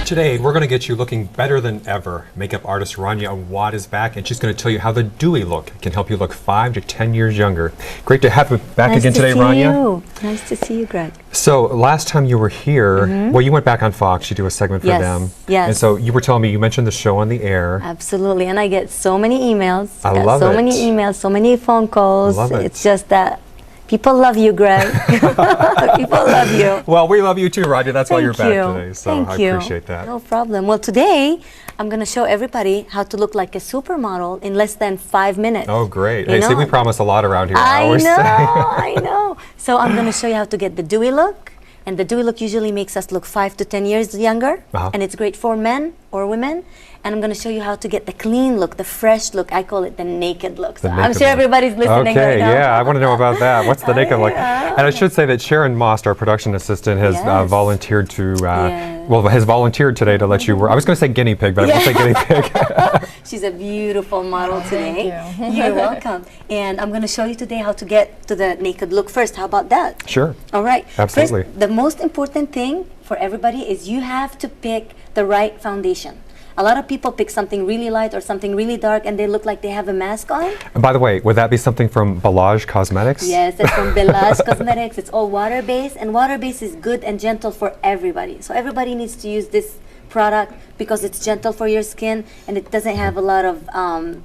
Today, we're going to get you looking better than ever. Makeup artist Rania Awwad is back, and she's going to tell you how the dewy look can help you look 5 to 10 years younger. Great to have you back again today, Rania. Nice to see you, Greg. So, last time you were here, well, you went back on Fox. You do a segment for them. Yes. And so, you were telling me you mentioned the show on the air. Absolutely. And I get so many emails. I love it. So many emails, so many phone calls. I love it. It's just that people love you, Greg. People love you. Well, we love you too, Rania. That's why you're back today. So Thank you. I appreciate that. No problem. Well, today I'm going to show everybody how to look like a supermodel in less than 5 minutes. Oh, great. Hey, see, we promise a lot around here. I always say. I know. So I'm going to show you how to get the dewy look. And the dewy look usually makes us look 5 to 10 years younger. And it's great for men or women. And I'm going to show you how to get the clean look, the fresh look. I call it the naked look. So I'm sure everybody's listening right now. Okay, yeah, I want to know about that. What's the naked look? And I should say that Sharon Most, our production assistant, has volunteered to, well, has volunteered today to let you work. I was going to say guinea pig, but I won't say guinea pig. She's a beautiful model today. Thank you. You're welcome. And I'm going to show you today how to get to the naked look first. How about that? Sure. All right. Absolutely. First, the most important thing for everybody is you have to pick the right foundation. A lot of people pick something really light or something really dark and they look like they have a mask on. And by the way, would that be something from Balage Cosmetics? Yes, it's from Balage Cosmetics. It's all water-based, and water-based is good and gentle for everybody. So everybody needs to use this product because it's gentle for your skin and it doesn't have a lot of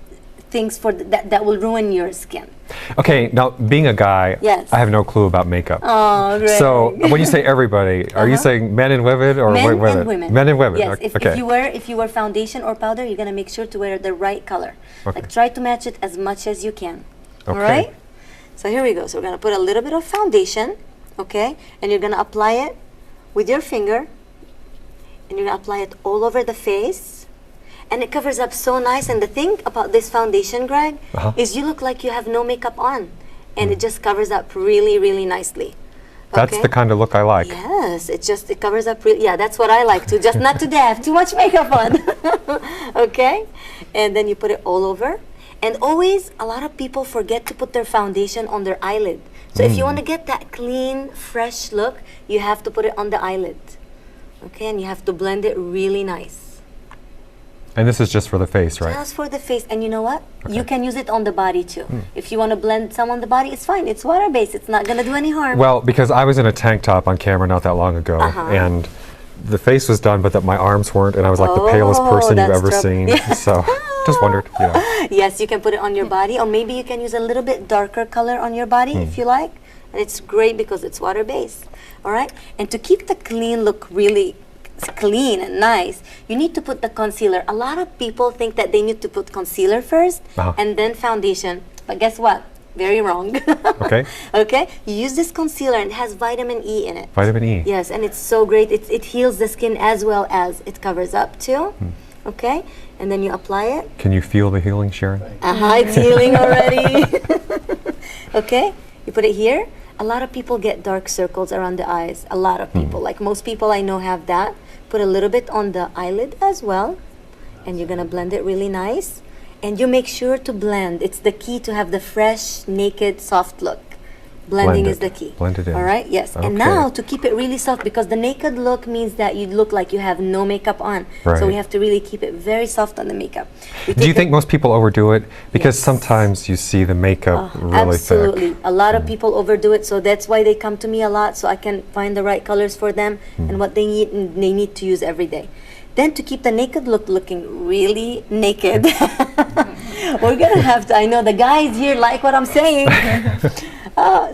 things for that will ruin your skin. Okay, now being a guy, I have no clue about makeup. Oh, great. So when you say everybody, are you saying men and women or men women? And women? Men and women. Yes. Okay. If you wear foundation or powder, you're gonna make sure to wear the right color. Like try to match it as much as you can. All right. So here we go. So we're gonna put a little bit of foundation, okay, and you're gonna apply it with your finger, and you're gonna apply it all over the face. And it covers up so nice. And the thing about this foundation, Greg, is you look like you have no makeup on. And it just covers up really, really nicely. That's the kind of look I like. Yes, it covers up really, yeah, that's what I like too. Just not to have too much makeup on. Okay? And then you put it all over. And always, a lot of people forget to put their foundation on their eyelid. So if you want to get that clean, fresh look, you have to put it on the eyelid. Okay? And you have to blend it really nice. And this is just for the face, right? Just for the face. And you know what? You can use it on the body too. If you want to blend some on the body, it's fine. It's water-based. It's not going to do any harm. Well, because I was in a tank top on camera not that long ago, and the face was done, but my arms weren't, and I was like the palest person you've ever seen. So just wondered, you know. Yes, you can put it on your body, or maybe you can use a little bit darker color on your body if you like. And it's great because it's water-based. All right? And to keep the clean look really clean and nice, you need to put the concealer. A lot of people think that they need to put concealer first and then foundation, but guess what? Very wrong. Okay. Okay, you use this concealer and it has vitamin E in it. Vitamin E. Yes, and it's so great. It heals the skin as well as it covers up too. Okay, and then you apply it. Can you feel the healing, Sharon? It's healing already. Okay, you put it here. A lot of people get dark circles around the eyes. A lot of people, like most people I know have that. Put a little bit on the eyelid as well. And you're gonna blend it really nice. And you make sure to blend. It's the key to have the fresh, naked, soft look. Blending is the key. Blend it in. All right, yes. Okay. And now to keep it really soft, because the naked look means that you look like you have no makeup on. So we have to really keep it very soft on the makeup. Do you think most people overdo it? Because sometimes you see the makeup really absolutely. thick. A lot of people overdo it, so that's why they come to me a lot, so I can find the right colors for them and what they need, and they need to use every day. Then to keep the naked look looking really naked, we're gonna have to, I know the guys here like what I'm saying.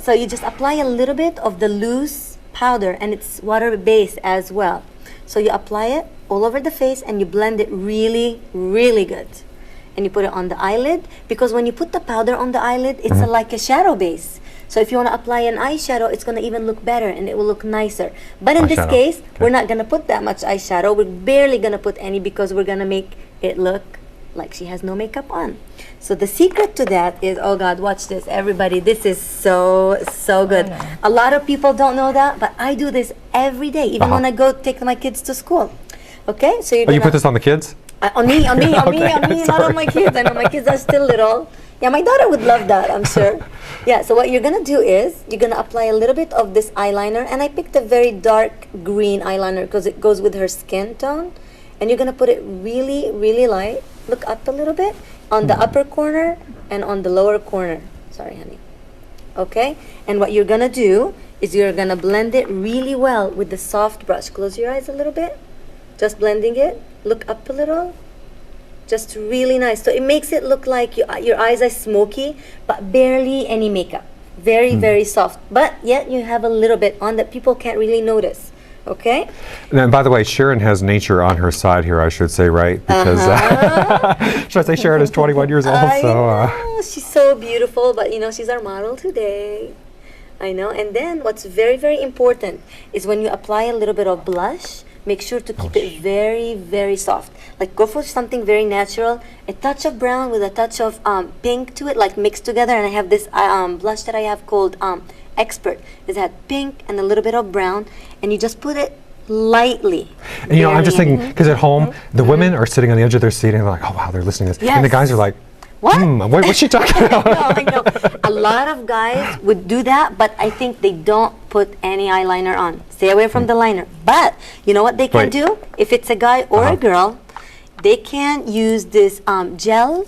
So you just apply a little bit of the loose powder, and it's water-based as well. So you apply it all over the face and you blend it really, really good. And you put it on the eyelid, because when you put the powder on the eyelid, it's like a shadow base. So if you want to apply an eyeshadow, it's going to even look better and it will look nicer. But in this case, we're not going to put that much eyeshadow. We're barely going to put any because we're going to make it look like she has no makeup on. So the secret to that is, oh God, watch this, everybody. This is so good. A lot of people don't know that, but I do this every day, even when I go take my kids to school. Okay, so you're you put this on the kids? On me, on me, on me, Okay, on me, not sorry. on my kids. I know my kids are still little. Yeah, my daughter would love that, I'm sure. Yeah, so what you're gonna do is you're gonna apply a little bit of this eyeliner, and I picked a very dark green eyeliner because it goes with her skin tone. And you're gonna put it really, really light. Look up a little bit on the upper corner and on the lower corner. Sorry, honey. Okay, and what you're gonna do is you're gonna blend it really well with the soft brush. Close your eyes a little bit. Just blending it. Look up a little. Just really nice. So it makes it look like your eyes are smoky, but barely any makeup. Very, very soft. But yet you have a little bit on that people can't really notice. Okay? And by the way, Sharon has nature on her side here, I should say, right? Because should I say Sharon is 21 years old? I So know. She's so beautiful, but you know, she's our model today. I know. And then what's very, very important is when you apply a little bit of blush, make sure to keep it very, very soft. Like go for something very natural. A touch of brown with a touch of pink to it, like mixed together. And I have this blush that I have called Expert. It had pink and a little bit of brown. And you just put it lightly. and, you know, I'm just thinking, because at home, the women are sitting on the edge of their seat and they're like, oh, wow, they're listening to this. And the Yes. guys are like, What? what's she talking about? I know. A lot of guys would do that, but I think they don't put any eyeliner on. Stay away from the liner. But you know what they can Wait. do? If it's a guy or a girl, they can use this gel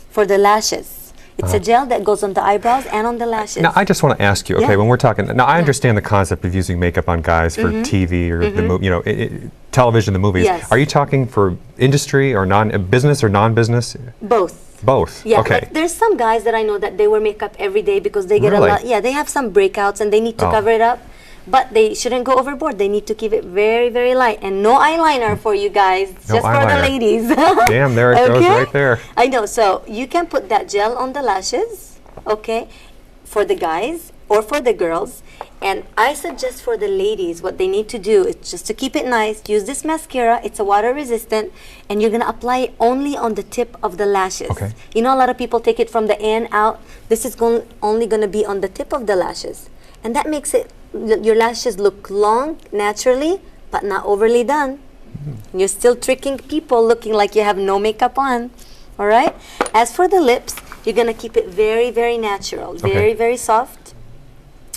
for the lashes. It's a gel that goes on the eyebrows and on the lashes. Now, I just want to ask you, okay, Yeah. when we're talking, now I understand the concept of using makeup on guys for TV or television, the movies. Yes. Are you talking for industry or business or non-business? Both. Both. Yeah, Okay. like there's some guys that I know that they wear makeup every day because they get Really? a lot. Yeah, they have some breakouts and they need to Oh. cover it up. But they shouldn't go overboard. They need to keep it very, very light. And no eyeliner for you guys, No just for the eyeliner. ladies. Damn, there it goes right there. I know. So you can put that gel on the lashes, okay, for the guys or for the girls. And I suggest for the ladies, what they need to do is just to keep it nice, use this mascara. It's a water resistant, and you're gonna apply it only on the tip of the lashes. Okay. You know, a lot of people take it from the end out. This is only gonna be on the tip of the lashes, and that makes it your lashes look long naturally, but not overly done. You're still tricking people looking like you have no makeup on. All right. As for the lips, you're gonna keep it very, very natural, very, very soft.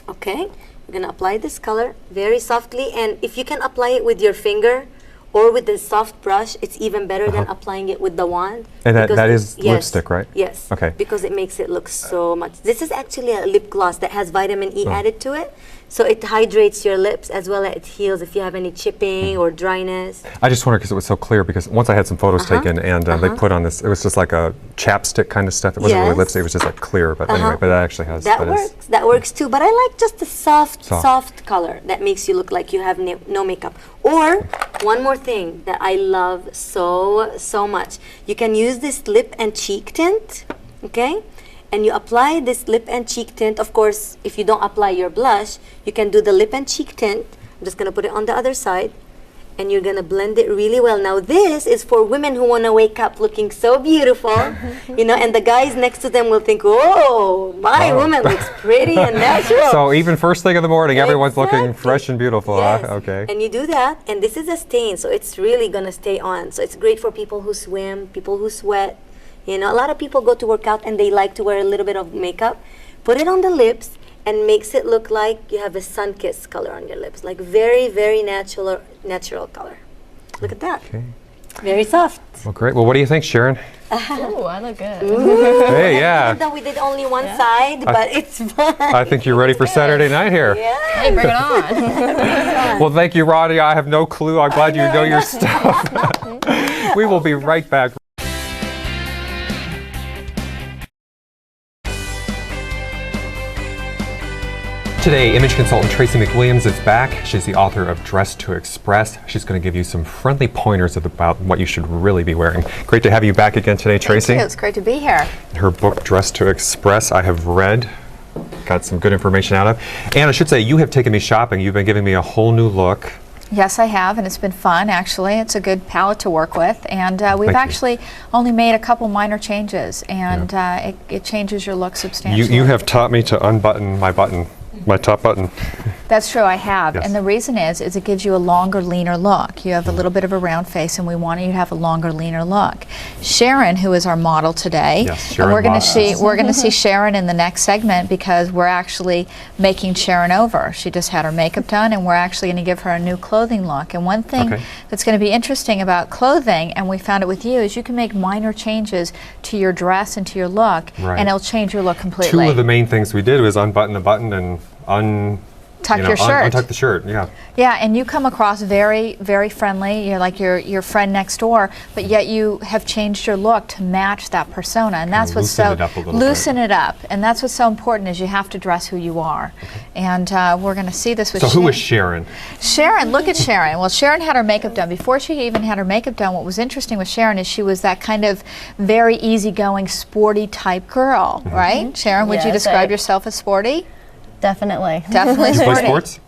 Okay. You're gonna apply this color very softly, and if you can apply it with your finger or with the soft brush, it's even better than applying it with the wand. And because that it- is lipstick, right? Yes. Okay. Because it makes it look so much. This is actually a lip gloss that has vitamin E added to it. So it hydrates your lips as well as it heals if you have any chipping or dryness. I just wondered because it was so clear, because once I had some photos taken and they put on this, it was just like a chapstick kind of stuff. It wasn't really Yes. lipstick, it was just like clear, but anyway, but that actually has. That is- works. That works too. But I like just the soft, Soft. soft color that makes you look like you have no makeup. Or one more thing that I love so much. You can use this lip and cheek tint, okay? And you apply this lip and cheek tint. Of course, if you don't apply your blush, you can do the lip and cheek tint. I'm just gonna put it on the other side. And you're gonna blend it really well. Now this is for women who wanna wake up looking so beautiful, you know, and the guys next to them will think, oh, my woman looks pretty and natural. So even first thing in the morning, everyone's looking Exactly. fresh and beautiful. Yes. Okay. And you do that, and this is a stain, so it's really gonna stay on. So it's great for people who swim, people who sweat. You know, a lot of people go to work out and they like to wear a little bit of makeup. Put it on the lips and makes it look like you have a sun-kissed color on your lips, like very, very natural color. Look at that. Okay. Very soft. Well, great. Well, what do you think, Sharon? Ooh, I look good. Hey, yeah. Even though we did only one side, but it's fun. I think you're ready for Saturday night here. Yeah. Hey, bring it on. Well, thank you, Rania. I have no clue. I'm glad you know your stuff. We will be right back. Today, image consultant Tracy McWilliams is back. She's the author of Dress to Express. She's going to give you some friendly pointers about what you should really be wearing. Great to have you back again today, Tracy. Thank you. It's great to be here. Her book, Dress to Express, I have read, got some good information out of. And I should say, you have taken me shopping. You've been giving me a whole new look. Yes, I have, and it's been fun, actually. It's a good palette to work with, and we've Thank you. actually only made a couple minor changes, and it changes your look substantially. You have taught me to unbutton my button, my top button. That's true, I have. Yes. And the reason is it gives you a longer, leaner look. You have a little bit of a round face, and we want you to have a longer, leaner look. Sharon, who is our model today, Yes, Sharon and we're going to Moss. we're going to see Sharon in the next segment because we're actually making Sharon over. She just had her makeup done, and we're actually going to give her a new clothing look. And one thing that's going to be interesting about clothing, and we found it with you, is you can make minor changes to your dress and to your look, and it'll change your look completely. Two of the main things we did was unbutton the button and Tuck your shirt. Untuck the shirt, yeah. Yeah, and you come across very, very friendly. You're like your friend next door, but yet you have changed your look to match that persona, and that's what's so loosen it up. And that's what's so important is you have to dress who you are. And we're going to see this with. So who is Sharon? Sharon, look at Sharon. Well, Sharon had her makeup done. Before she even had her makeup done, what was interesting with Sharon is she was that kind of very easygoing, sporty type girl, right? Sharon, would you describe yourself as sporty? Definitely. Definitely You play sporty. sports?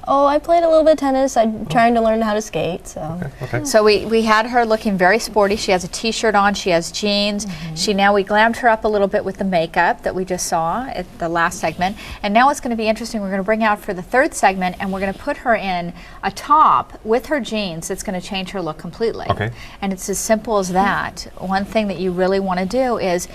Oh, I played a little bit of tennis. I'm trying to learn how to skate, so. Okay. So we had her looking very sporty. She has a t-shirt on, she has jeans. We glammed her up a little bit with the makeup that we just saw at the last segment. And now it's going to be interesting. We're going to bring out for the third segment, and we're going to put her in a top with her jeans that's going to change her look completely. Okay. And it's as simple as that. One thing that you really want to do is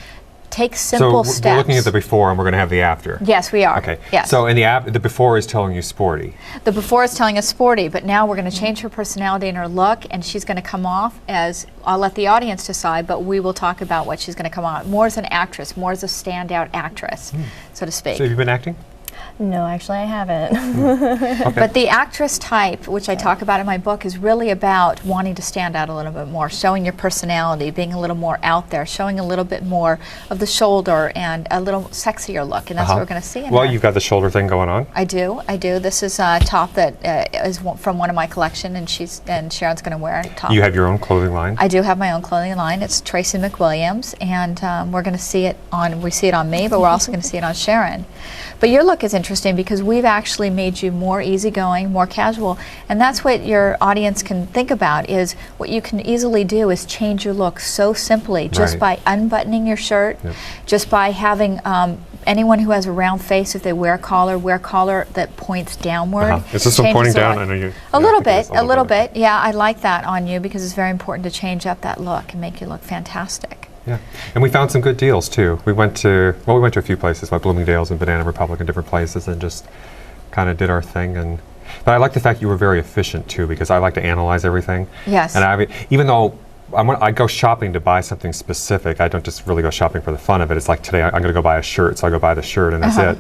take simple steps. So we're looking at the before and we're going to have the after. Yes, we are. Okay. Yes. So in the before is telling you sporty. The before is telling us sporty, but now we're going to change her personality and her look, and she's going to come off as, I'll let the audience decide, but we will talk about what she's going to come off. More as an actress, more as a standout actress, so to speak. So have you been acting? No, actually I haven't. But the actress type, which I talk about in my book, is really about wanting to stand out a little bit more, showing your personality, being a little more out there, showing a little bit more of the shoulder and a little sexier look, and that's what we're going to see in Well, her. you've got the shoulder thing going on. I do. This is a top that is from one of my collection, and Sharon's going to wear a top. You have your own clothing line. I do have my own clothing line. It's Tracy McWilliams, and we're going to see it on. We see it on me, but we're also going to see it on Sharon. But your look is interesting because we've actually made you more easygoing, more casual, and that's what your audience can think about. Is what you can easily do is change your look so simply, just by unbuttoning your shirt, just by having. Anyone who has a round face, if they wear collar that points downward. Is this one pointing down? I know you. A little bit. Yeah, I like that on you because it's very important to change up that look and make you look fantastic. Yeah, and we found some good deals too. We went to a few places like Bloomingdale's and Banana Republic and different places, and just kind of did our thing. But I like the fact you were very efficient too, because I like to analyze everything. Yes. And even though I go shopping to buy something specific, I don't just really go shopping for the fun of it. It's like today I'm going to go buy a shirt, so I go buy the shirt and that's it.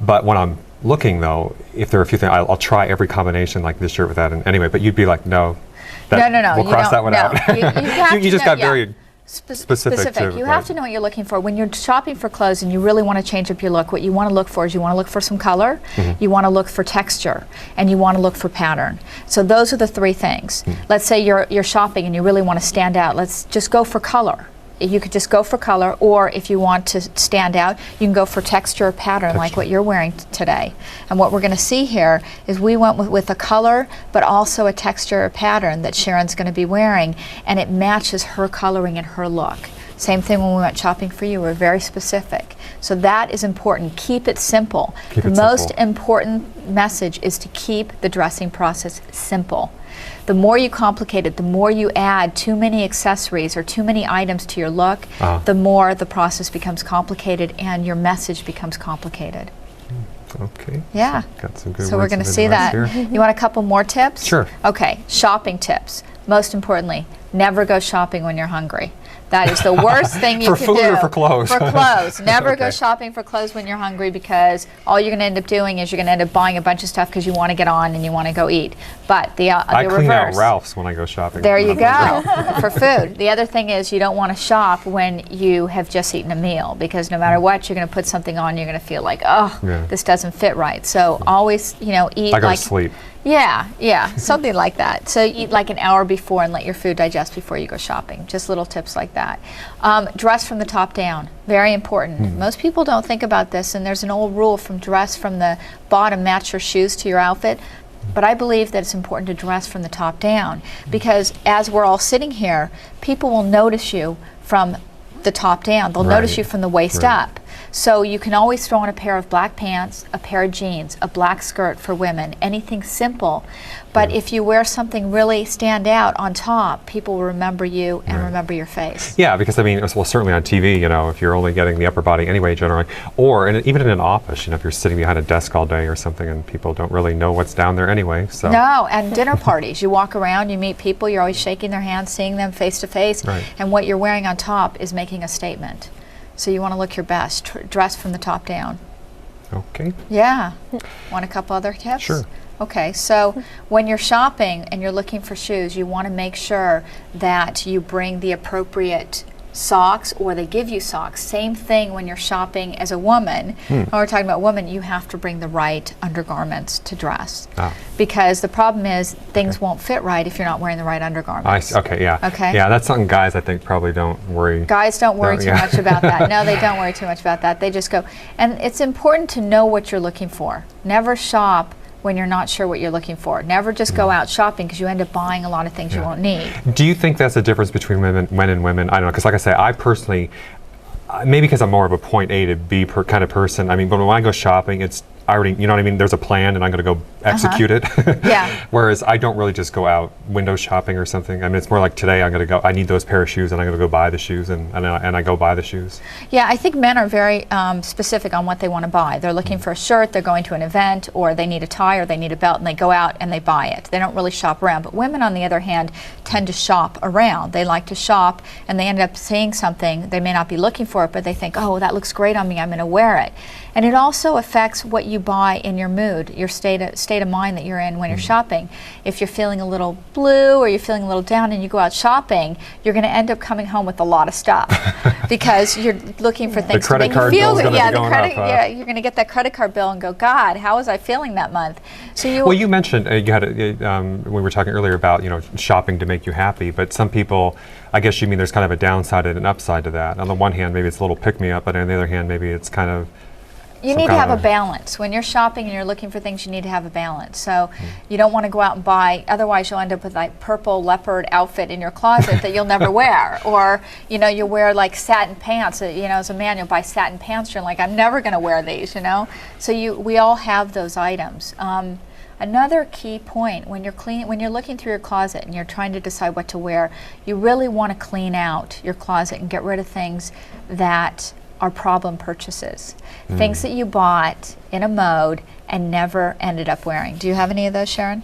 But when I'm looking though, if there are a few things, I'll try every combination, like this shirt with that. And anyway, but you'd be like, no. No. We'll cross that one out. You just got very specific. You have to know what you're looking for. When you're shopping for clothes and you really want to change up your look, what you want to look for is you want to look for some color, you want to look for texture, and you want to look for pattern. So those are the three things. Let's say you're shopping and you really want to stand out. Let's just go for color. You could just go for color, or if you want to stand out, you can go for texture or pattern like what you're wearing today. And what we're going to see here is we went with a color, but also a texture or pattern that Sharon's going to be wearing, and it matches her coloring and her look. Same thing when we went shopping for you. We're very specific. So that is important. Keep it simple. The most important message is to keep the dressing process simple. The more you complicate it, the more you add too many accessories or too many items to your look, the more the process becomes complicated and your message becomes complicated. Okay. Yeah. Got some good So we're going to see that. You want a couple more tips? Sure. Okay. Shopping tips. Most importantly, never go shopping when you're hungry. That is the worst thing you can do. For food or for clothes? For clothes. Never go shopping for clothes when you're hungry, because all you're going to end up doing is you're going to end up buying a bunch of stuff because you want to get on and you want to go eat. But I clean out Ralph's when I go shopping. There you go. For food. The other thing is you don't want to shop when you have just eaten a meal, because no matter what, you're going to put something on, you're going to feel like, this doesn't fit right. So always, eat I go to sleep. Yeah, something like that. So eat like an hour before and let your food digest before you go shopping. Just little tips like that. Dress from the top down. Very important. Most people don't think about this, and there's an old rule from dress from the bottom, match your shoes to your outfit. But I believe that it's important to dress from the top down, because as we're all sitting here, people will notice you from the top down. They'll notice you from the waist up. So you can always throw in a pair of black pants, a pair of jeans, a black skirt for women, anything simple. But if you wear something really stand out on top, people will remember you and remember your face. Yeah, because I mean, well, certainly on TV, you know, if you're only getting the upper body anyway, generally, or even in an office, you know, if you're sitting behind a desk all day or something and people don't really know what's down there anyway, so. No, and dinner parties, you walk around, you meet people, you're always shaking their hands, seeing them face to face, and what you're wearing on top is making a statement. So you want to look your best, dress from the top down. Okay. Yeah. Want a couple other tips? Sure. Okay, so when you're shopping and you're looking for shoes, you want to make sure that you bring the appropriate socks, or they give you socks. Same thing when you're shopping as a woman. When we're talking about women, you have to bring the right undergarments to dress. Because the problem is things won't fit right if you're not wearing the right undergarments. Okay, yeah. Okay. Yeah, that's something guys I think probably don't worry. Guys don't worry too much about that. No, they don't worry too much about that. They just go. And it's important to know what you're looking for. Never shop when you're not sure what you're looking for. Never just go out shopping, because you end up buying a lot of things you won't need. Do you think that's the difference between men and women? I don't know, because like I say, I personally, maybe because I'm more of a point A to B kind of person. I mean, but when I go shopping, it's I already, you know what I mean? There's a plan and I'm going to go execute it. Yeah. Whereas I don't really just go out window shopping or something. I mean, it's more like today I'm going to go, I need those pair of shoes and I'm going to go buy the shoes and I go buy the shoes. Yeah, I think men are very specific on what they want to buy. They're looking for a shirt, they're going to an event, or they need a tie or they need a belt, and they go out and they buy it. They don't really shop around. But women, on the other hand, tend to shop around. They like to shop and they end up seeing something. They may not be looking for it, but they think, oh, that looks great on me, I'm going to wear it. And it also affects what you buy in your mood, your state of mind that you're in when you're shopping. If you're feeling a little blue or you're feeling a little down and you go out shopping, you're going to end up coming home with a lot of stuff because you're looking for things to make you feel good. Yeah, yeah, you're going to get that credit card bill and go, God, how was I feeling that month? So you mentioned you had we were talking earlier about shopping to make you happy, but some people, I guess you mean there's kind of a downside and an upside to that. On the one hand, maybe it's a little pick me up, but on the other hand, maybe it's kind of you need to have a balance. When you're shopping and you're looking for things, you need to have a balance. So you don't want to go out and buy, otherwise you'll end up with like purple leopard outfit in your closet that you'll never wear. Or, you wear like satin pants. As a man, you'll buy satin pants. You're like, I'm never going to wear these, So we all have those items. Another key point, when you're looking through your closet and you're trying to decide what to wear, you really want to clean out your closet and get rid of things that are problem purchases. Things that you bought in a mode and never ended up wearing. Do you have any of those, Sharon?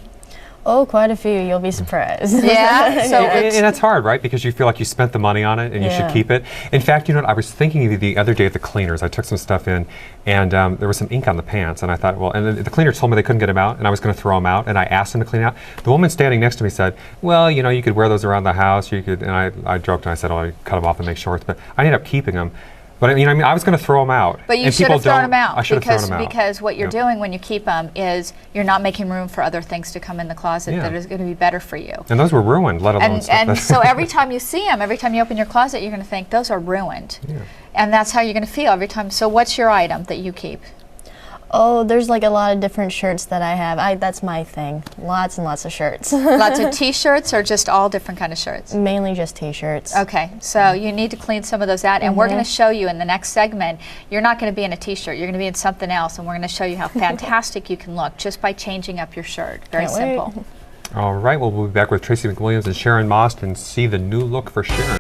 Oh, quite a few. You'll be surprised. Yeah? So and that's hard, right? Because you feel like you spent the money on it and you should keep it. In fact, I was thinking of you the other day at the cleaners. I took some stuff in and there was some ink on the pants and I thought, well, and the cleaner told me they couldn't get them out and I was going to throw them out and I asked them to clean out. The woman standing next to me said, well, you could wear those around the house. You could, and I joked and I said, oh, I cut them off and make shorts, but I ended up keeping them. But I was going to throw them out. But you should have thrown them out. I should have thrown them out. Because what you're doing when you keep them is you're not making room for other things to come in the closet that is going to be better for you. And those were ruined, let alone stuff. And so every time you see them, every time you open your closet, you're going to think, those are ruined. Yeah. And that's how you're going to feel every time. So what's your item that you keep? Oh, there's like a lot of different shirts that I have. That's my thing. Lots and lots of shirts. Lots of t-shirts or just all different kind of shirts? Mainly just t-shirts. Okay, so you need to clean some of those out, and we're going to show you in the next segment, you're not going to be in a t-shirt, you're going to be in something else, and we're going to show you how fantastic you can look just by changing up your shirt. Very simple. All right, well, we'll be back with Tracy McWilliams and Sharon Most and see the new look for Sharon.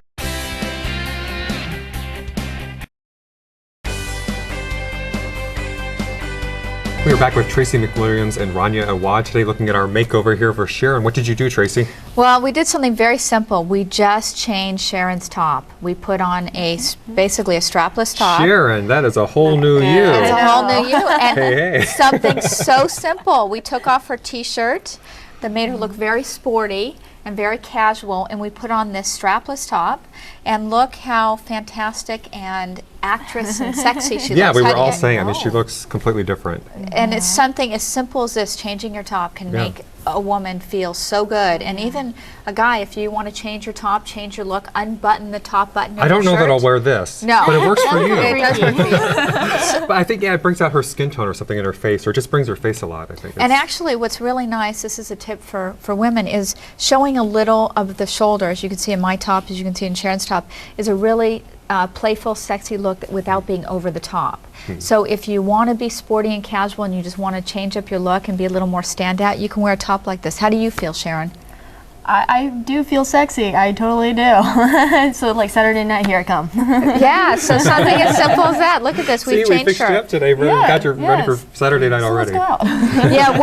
We are back with Tracy McWilliams and Rania Awwad today looking at our makeover here for Sharon. What did you do, Tracy? Well, we did something very simple. We just changed Sharon's top. We put on basically a strapless top. Sharon, that is a whole new you. It's a whole new you. And hey. Something so simple. We took off her t-shirt that made her look very sporty and very casual, and we put on this strapless top, and look how fantastic and actress and sexy she looks. Yeah, we were all saying, she looks completely different. And it's something as simple as this, changing your top can make a woman feel so good. And even a guy, if you want to change your top, change your look, unbutton the top button of your I don't know shirt. that I'll wear this. No. But it works for you. It does work for you. But I think, it brings out her skin tone or something in her face, or it just brings her face alive, I think. And actually, what's really nice, this is a tip for women, is showing a little of the shoulder, as you can see in my top, as you can see in Sharon's top, is a really playful, sexy look without being over the top. So if you want to be sporty and casual and you just want to change up your look and be a little more standout, you can wear a top like this. How do you feel, Sharon? I do feel sexy. I totally do. So like Saturday night, here I come. Yeah, so something as simple as that. Look at this. We've we changed fixed you her. up today. We got you ready for Saturday night already. Let's go out. Yeah,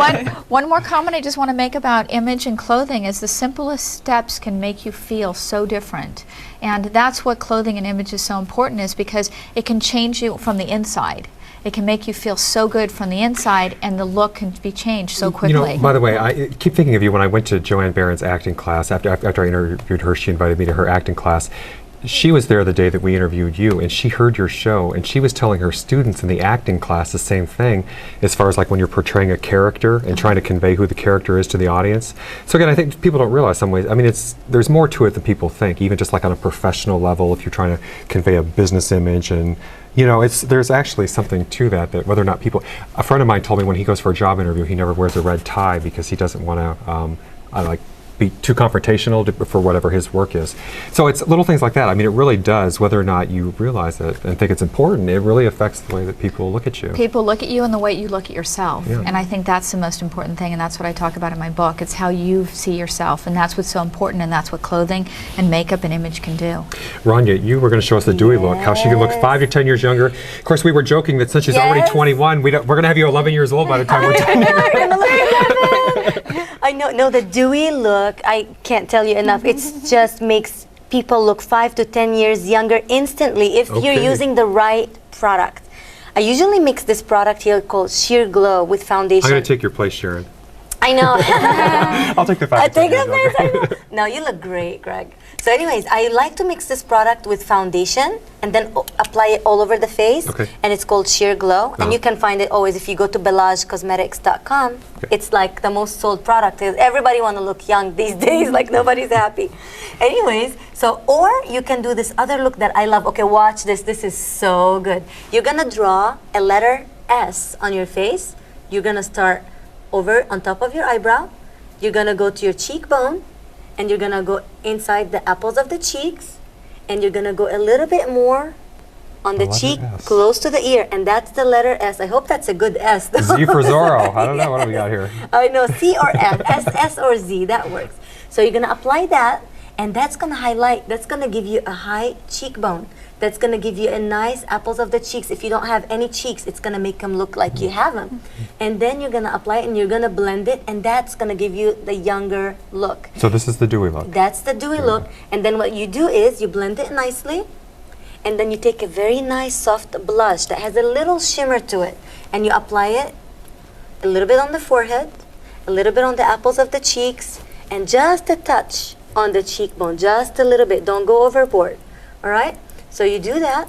one more comment I just want to make about image and clothing is the simplest steps can make you feel so different. And that's what clothing and image is so important, is because it can change you from the inside. It can make you feel so good from the inside, and the look can be changed so quickly. You know, by the way, I keep thinking of you when I went to Joanne Barron's acting class. After I interviewed her, she invited me to her acting class. She was there the day that we interviewed you, and she heard your show, and she was telling her students in the acting class the same thing, as far as like when you're portraying a character and trying to convey who the character is to the audience. So again, I think people don't realize some ways, I mean, there's more to it than people think, even just like on a professional level, if you're trying to convey a business image. And you know, there's actually something to that whether or not people, a friend of mine told me when he goes for a job interview, he never wears a red tie because he doesn't want to be too confrontational for whatever his work is. So it's little things like that. I mean, it really does, whether or not you realize it and think it's important, it really affects the way that people look at you. People look at you and the way you look at yourself. Yeah. And I think that's the most important thing, and that's what I talk about in my book. It's how you see yourself, and that's what's so important, and that's what clothing and makeup and image can do. Rania, you were going to show us the Dewey look, how she can look 5 to 10 years younger. Of course, we were joking that since she's already 21, we're going to have you 11 years old by the time we're done. I know. No, the dewy look, I can't tell you enough. It just makes people look 5 to 10 years younger instantly if you're using the right product. I usually mix this product here called Sheer Glow with foundation. I'm going to take your place, Sharon. I know. I'll take the 5 to 10 years older. I know. No, you look great, Greg. So anyways, I like to mix this product with foundation and then apply it all over the face. Okay. And it's called Sheer Glow. And you can find it always if you go to BellageCosmetics.com. Okay. It's like the most sold product. Everybody want to look young these days, like nobody's happy. Anyways, so, or you can do this other look that I love. Okay, watch this. This is so good. You're going to draw a letter S on your face. You're going to start over on top of your eyebrow. You're going to go to your cheekbone. And you're gonna go inside the apples of the cheeks, and you're gonna go a little bit more on the cheek, S. close to the ear, and that's the letter S. I hope that's a good S. Though. Z for Zorro. I don't know. What do we got here? I know, C or F, S or Z, that works. So you're gonna apply that, and that's gonna highlight, that's gonna give you a high cheekbone. That's gonna give you a nice apples of the cheeks. If you don't have any cheeks, it's gonna make them look like you have them. And then you're gonna apply it and you're gonna blend it, and that's gonna give you the younger look. So this is the Dewey look. That's the dewy look. And then what you do is you blend it nicely, and then you take a very nice soft blush that has a little shimmer to it, and you apply it a little bit on the forehead, a little bit on the apples of the cheeks, and just a touch on the cheekbone, just a little bit. Don't go overboard, all right? So you do that,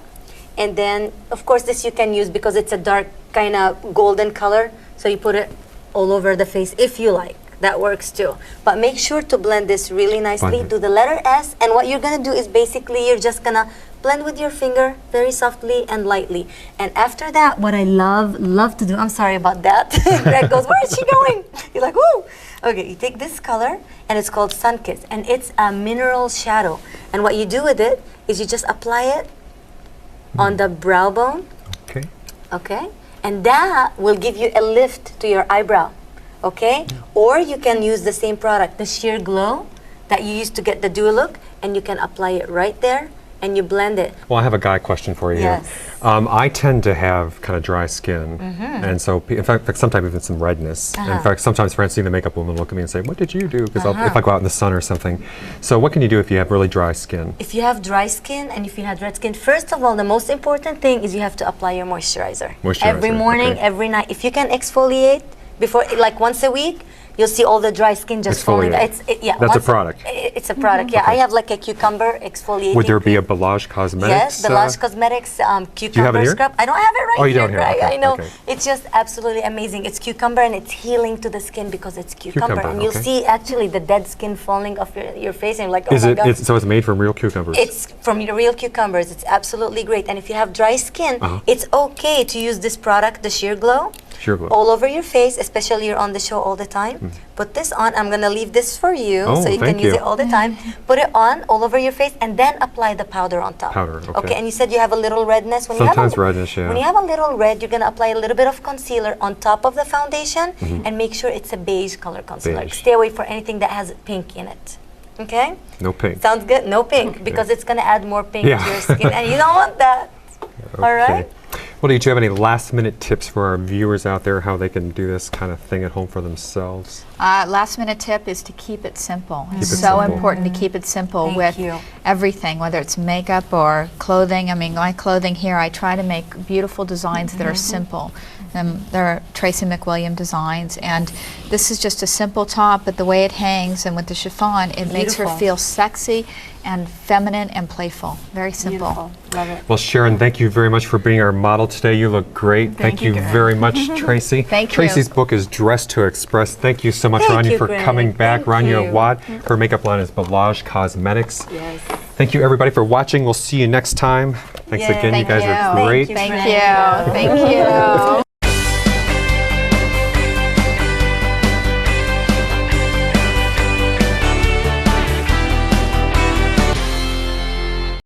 and then, of course, this you can use because it's a dark kind of golden color, so you put it all over the face if you like. That works too. But make sure to blend this really nicely. Do the letter S, and what you're gonna do is basically you're just gonna blend with your finger very softly and lightly. And after that, what I love to do, I'm sorry about that. Greg goes, where is she going? You're like, woo! Okay, you take this color, and it's called Sun Kiss, and it's a mineral shadow. And what you do with it is you just apply it on the brow bone, Okay. okay? And that will give you a lift to your eyebrow, okay? Or you can use the same product, the Sheer Glow that you used to get the dewy look, and you can apply it right there, and you blend it. Well, I have a guy question for you Yes. here. I tend to have kind of dry skin, and so in fact, sometimes even some redness. In fact, sometimes friends see the makeup woman look at me and say, "What did you do?" Because if I go out in the sun or something. So, what can you do if you have really dry skin? If you have dry skin and if you have red skin, first of all, the most important thing is you have to apply your moisturizer. Every morning, okay. every night. If you can exfoliate before, like once a week, you'll see all the dry skin just falling. Exfoliate. Yeah, That's a once product. It's a product. Yeah, I have like a cucumber exfoliating. Would there be a cream. Bellage Cosmetics? Yes, Bellage Cosmetics cucumber have it here? scrub. I don't have it right Oh, you here, don't here. Greg. Okay, I know. okay. It's just absolutely amazing. It's cucumber and it's healing to the skin because it's cucumber. And you'll okay. see actually the dead skin falling off your face and you're like, oh Is my it? God. So it's made from real cucumbers. It's from the real cucumbers. It's absolutely great. And if you have dry skin, it's okay to use this product, the Sheer Glow. Sheer glow. all over your face, especially you're on the show all the time. Put this on. I'm gonna leave this for you Oh, so you can thank use you. it all the time. Put it on all over your face and then apply the powder on top. Powder, okay. And you said you have a little redness. When Sometimes you have redness, yeah. When you have a little red, you're gonna apply a little bit of concealer on top of the foundation and make sure it's a beige color concealer. Beige. Stay away for anything that has pink in it. Okay? No pink. Sounds good? No pink, because it's gonna add more pink Yeah. to your skin and you don't want that. All right? Well, do you have any last minute tips for our viewers out there how they can do this kind of thing at home for themselves? Last minute tip is to keep it simple. Keep It's it so simple. important to keep it simple Thank with you. everything, whether it's makeup or clothing. I mean, my clothing here, I try to make beautiful designs that are simple. They're Tracy McWilliams designs, and this is just a simple top, but the way it hangs and with the chiffon, it makes her Beautiful. feel sexy and feminine and playful. Very simple. Beautiful. Love it. Well, Sharon, thank you very much for being our model today. You look great. Thank you Greg. very much, Tracy. Thank you. Tracy's book is Dress to Express. Thank you so much, Thank Rania, you, for Greg. coming back. Thank Rania you. Awwad. Her makeup line is Balage Cosmetics. Yes. Thank you, everybody, for watching. We'll see you next time. Thanks Yay. again. You Thank guys you. are great. Thank you. Thank you. Thank you.